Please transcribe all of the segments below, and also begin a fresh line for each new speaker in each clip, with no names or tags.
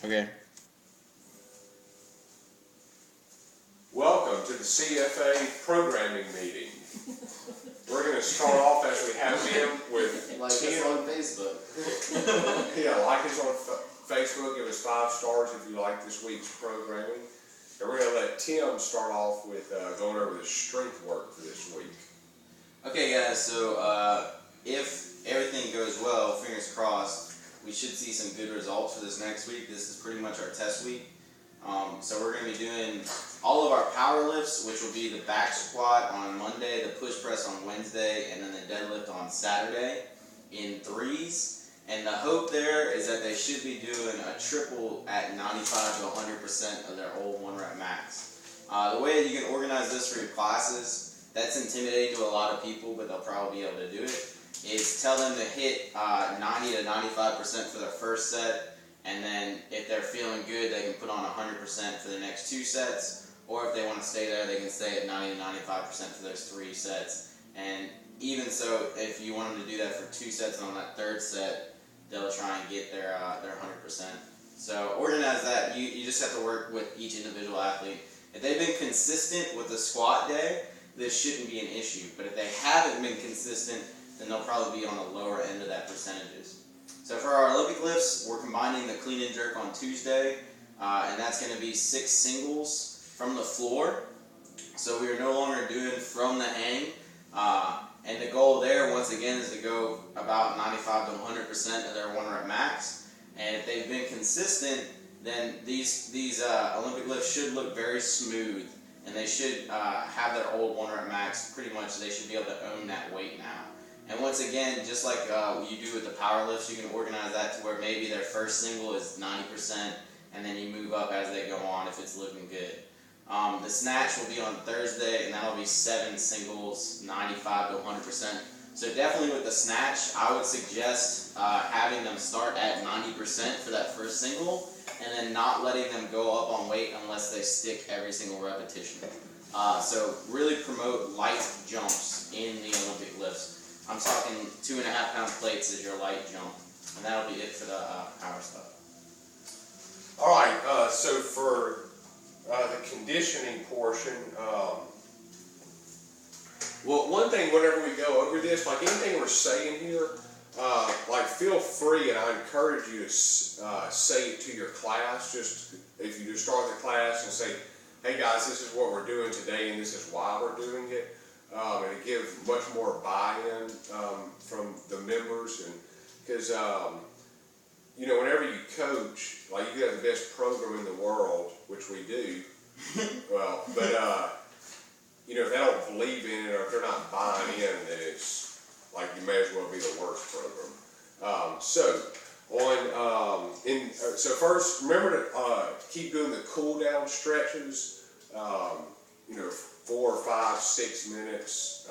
Okay.
Welcome to the CFA programming meeting. We're going to start off as we have been with
like us
Tim.
on Facebook.
Yeah, like us on Facebook. Give us 5 stars if you like this week's programming. And we're going to let Tim start off with going over the strength work for this week.
Okay, guys. So if everything goes well, fingers crossed, we should see some good results for this next week. This is pretty much our test week. So we're going to be doing all of our power lifts, which will be the back squat on Monday, the push press on Wednesday, and then the deadlift on Saturday in threes. And the hope there is that they should be doing a triple at 95 to 100% of their old 1 rep max. The way that you can organize this for your classes, that's intimidating to a lot of people, but they'll probably be able to do it, is tell them to hit 90 to 95% for their first set. And then if they're feeling good, they can put on 100% for the next 2 sets. Or if they want to stay there, they can stay at 90 to 95% for those 3 sets. And even so, if you want them to do that for 2 sets, and on that 3rd set, they'll try and get their 100%. So organize that. You just have to work with each individual athlete. If they've been consistent with the squat day, this shouldn't be an issue. But if they haven't been consistent, then they'll probably be on the lower end of that percentages. So for our Olympic lifts, we're combining the clean and jerk on Tuesday, and that's going to be 6 singles from the floor. So we are no longer doing from the hang, and the goal there, once again, is to go about 95 to 100% of their 1 rep max. And if they've been consistent, then these Olympic lifts should look very smooth, and they should have their old 1 rep max pretty much. They should be able to own that weight now. And once again, just like you do with the power lifts, you can organize that to where maybe their first single is 90%, and then you move up as they go on if it's looking good. The snatch will be on Thursday, and that'll be 7 singles, 95 to 100%. So definitely with the snatch, I would suggest having them start at 90% for that first single, and then not letting them go up on weight unless they stick every single repetition. So really promote light jumps in the Olympic lifts. I'm talking 2.5 pound plates as your light jump, and that'll be it for the power stuff.
All right, so for the conditioning portion, well, one thing whenever we go over this, like anything we're saying here, like feel free, and I encourage you to say it to your class. Just if you just start the class and say, hey guys, this is what we're doing today, and this is why we're doing it. And it gives much more buy-in from the members, and because you know, whenever you coach, like you have the best program in the world, which we do. Well, but you know, if they don't believe in it or if they're not buying in, then it's like you may as well be the worst program. So first, remember to keep doing the cool down stretches. You know, 4, 5, 6 minutes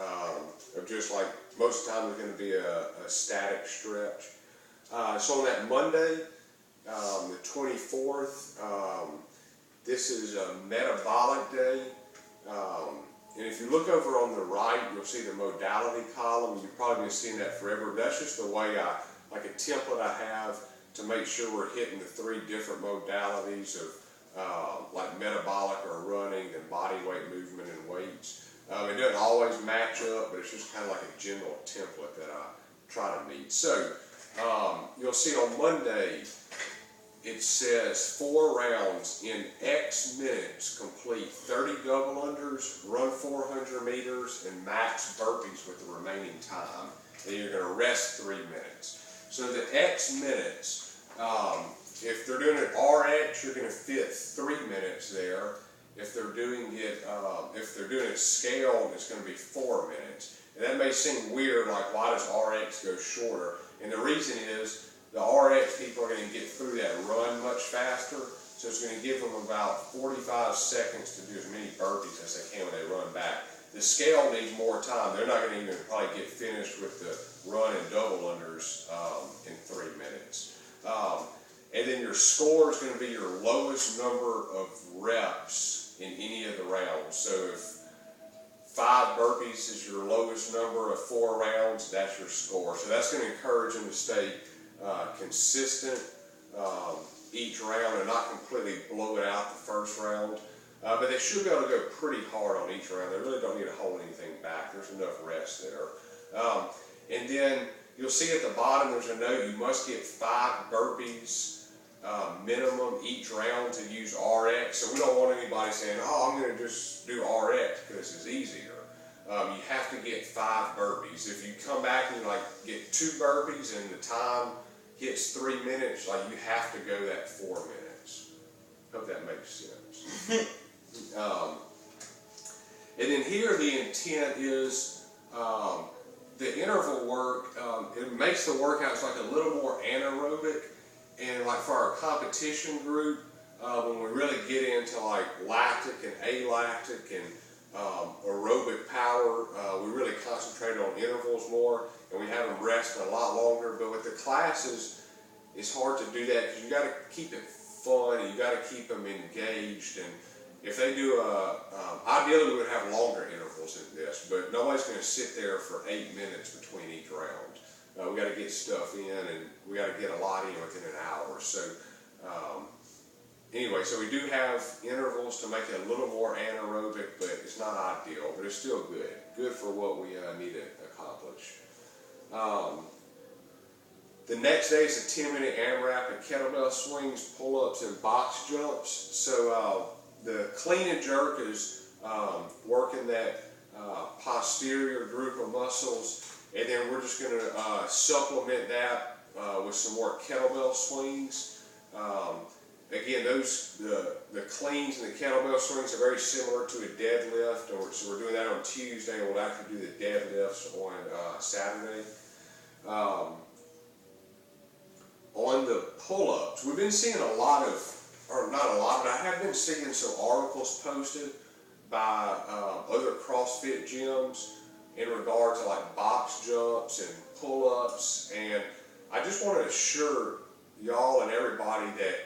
of just like most of the time it's going to be a static stretch. So on that Monday, the 24th, this is a metabolic day. And if you look over on the right, you'll see the modality column. You've probably been seeing that forever. That's just the way like a template I have to make sure we're hitting the 3 different modalities of like metabolic or running and body weight movement and weights. It doesn't always match up, but it's just kind of like a general template that I try to meet. So you'll see on Monday, it says 4 rounds in X minutes, complete 30 double unders, run 400 meters, and max burpees with the remaining time. Then you're going to rest 3 minutes. So the X minutes, if they're doing it RX, you're going to fit 3 minutes there. If they're doing it scaled, it's going to be 4 minutes. And that may seem weird, like why does RX go shorter? And the reason is the RX people are going to get through that run much faster, so it's going to give them about 45 seconds to do as many burpees as they can when they run back. The scale needs more time. They're not going to even probably get finished with the run and double unders in 3 minutes. And then your score is going to be your lowest number of reps in any of the rounds. So if 5 burpees is your lowest number of 4 rounds, that's your score. So that's going to encourage them to stay consistent each round and not completely blow it out the first round. But they should be able to go pretty hard on each round. They really don't need to hold anything back. There's enough rest there. And then you'll see at the bottom there's a note, you must get 5 burpees minimum each round to use RX. So we don't want anybody saying, oh, I'm going to just do RX because it's easier. You have to get 5 burpees. If you come back and you get 2 burpees and the time hits 3 minutes, you have to go that 4 minutes. Hope that makes sense. And then here the intent is the interval work. It makes the workouts a little more anaerobic, and for our competition group, when we really get into lactic and alactic and aerobic power, we really concentrate on intervals more, and we have them rest a lot longer. But with the classes, it's hard to do that because you got to keep it fun, and you got to keep them engaged. And if they do ideally we would have longer intervals in this, but nobody's going to sit there for 8 minutes between each round. We got to get stuff in, and we got to get a lot in within an hour. So anyway, so we do have intervals to make it a little more anaerobic, but it's not ideal, but it's still good. Good for what we need to accomplish. The next day is a 10-minute AMRAP and kettlebell swings, pull-ups, and box jumps. So the clean and jerk is working that posterior group of muscles, and then we're just going to supplement that with some more kettlebell swings. Again, the cleans and the kettlebell swings are very similar to a deadlift, so we're doing that on Tuesday, and we'll actually do the deadlifts on Saturday. On the pull-ups, we've been seeing a lot of, or not a lot, but I have been seeing some articles posted by other CrossFit gyms in regard to box jumps and pull-ups, and I just want to assure y'all and everybody that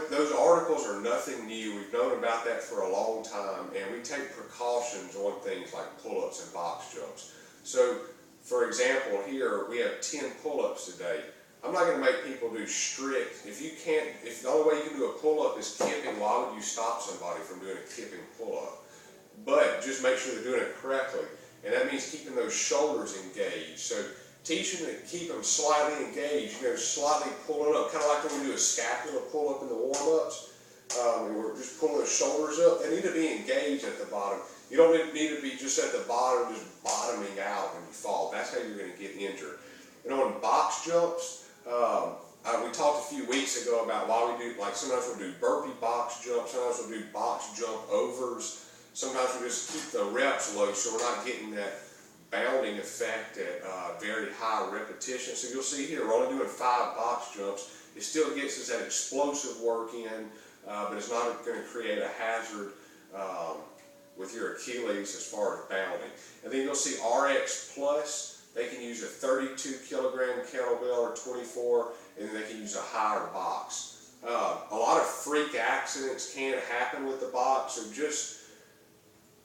those articles are nothing new. We've known about that for a long time, and we take precautions on things like pull-ups and box jumps. So, for example, here we have 10 pull-ups today. I'm not going to make people do strict. If the only way you can do a pull-up is kipping, why would you stop somebody from doing a kipping pull-up? But just make sure they're doing it correctly, and that means keeping those shoulders engaged. So teach them to keep them slightly engaged, slightly pulling up, kind of like when we do a scapula pull-up in the warm-ups. We're just pulling the shoulders up. They need to be engaged at the bottom. You don't need to be just at the bottom, just bottoming out when you fall. That's how you're going to get injured. And on box jumps, we talked a few weeks ago about why we do, sometimes we'll do burpee box jumps, sometimes we'll do box jump overs. Sometimes we just keep the reps low so we're not getting that bounding effect at very high repetition. So you'll see here, we're only doing 5 box jumps. It still gets us that explosive work in, but it's not going to create a hazard with your Achilles as far as bounding. And then you'll see RX Plus. They can use a 32 kilogram kettlebell or 24, and then they can use a higher box. A lot of freak accidents can happen with the box, so just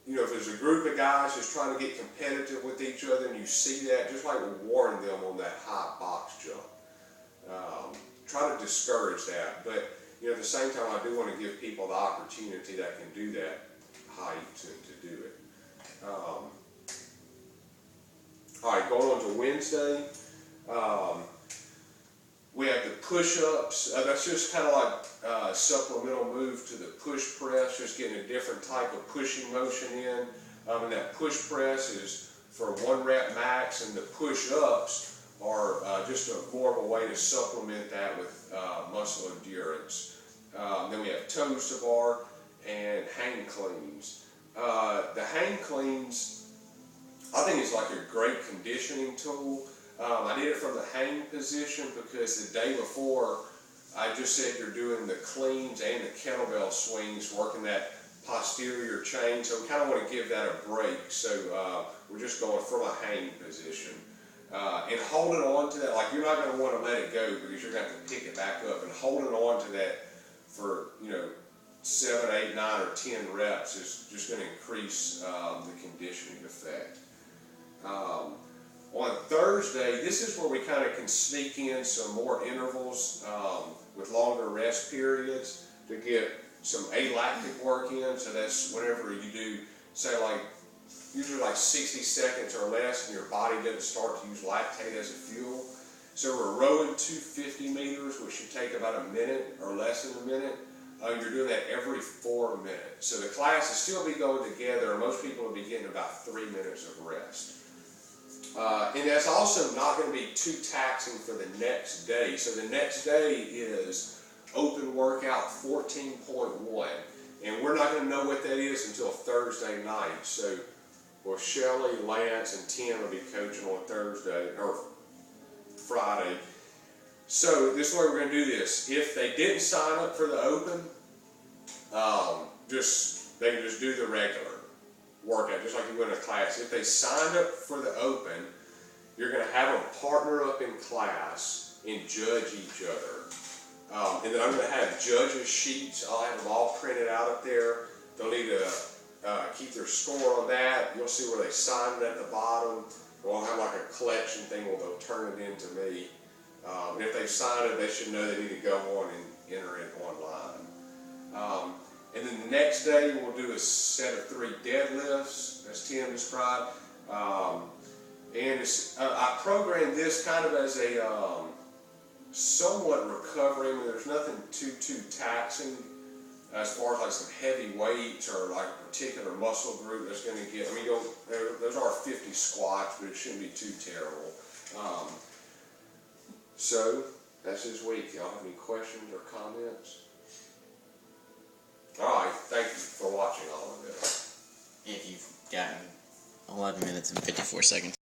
if there's a group of guys just trying to get competitive with each other and you see that, just warn them on that high box jump. Try to discourage that, but at the same time, I do want to give people the opportunity that can do that height to do it. All right, going on to Wednesday, we have the push-ups. That's just kind of like a supplemental move to the push press, just getting a different type of pushing motion in. And that push press is for 1 rep max, and the push-ups are just more of a way to supplement that with muscle endurance. Then we have toes to bar and hang cleans. The hang cleans, I think it's a great conditioning tool. I did it from the hang position because the day before I just said you're doing the cleans and the kettlebell swings, working that posterior chain, so we kind of want to give that a break. So we're just going from a hang position. And holding on to that, you're not going to want to let it go because you're going to have to pick it back up, and holding on to that for 7, 8, 9, or 10 reps is just going to increase the conditioning effect. On Thursday, this is where we kind of can sneak in some more intervals with longer rest periods to get some alactic work in. So that's whenever you do, say like, usually like 60 seconds or less and your body doesn't start to use lactate as a fuel. So we're rowing 250 meters, which should take about a minute or less than a minute. You're doing that every 4 minutes. So the class will still be going together, and most people will be getting about 3 minutes of rest. And that's also not going to be too taxing for the next day. So the next day is open workout 14.1. And we're not going to know what that is until Thursday night. So, well, Shelly, Lance, and Tim will be coaching on Thursday, or Friday. So this is the way we're going to do this. If they didn't sign up for the open, they can just do the regular workout, just like you would in a class. If they signed up for the open, you're going to have them partner up in class and judge each other. And then I'm going to have judges' sheets. I'll have them all printed out up there. They'll need to keep their score on that. You'll see where they signed it at the bottom. We'll have like a collection thing where they'll turn it in to me. And if they've signed it, they should know they need to go on and enter it online. And then the next day, we'll do a set of 3 deadlifts, as Tim described. I programmed this kind of as a somewhat recovery. I mean, there's nothing too taxing as far as like some heavy weights or like a particular muscle group that's going to get. I mean, those are 50 squats, but it shouldn't be too terrible. So that's this week. Y'all have any questions or comments? All right, thank you for watching all of this.
If you've gotten 11 minutes and 54 seconds.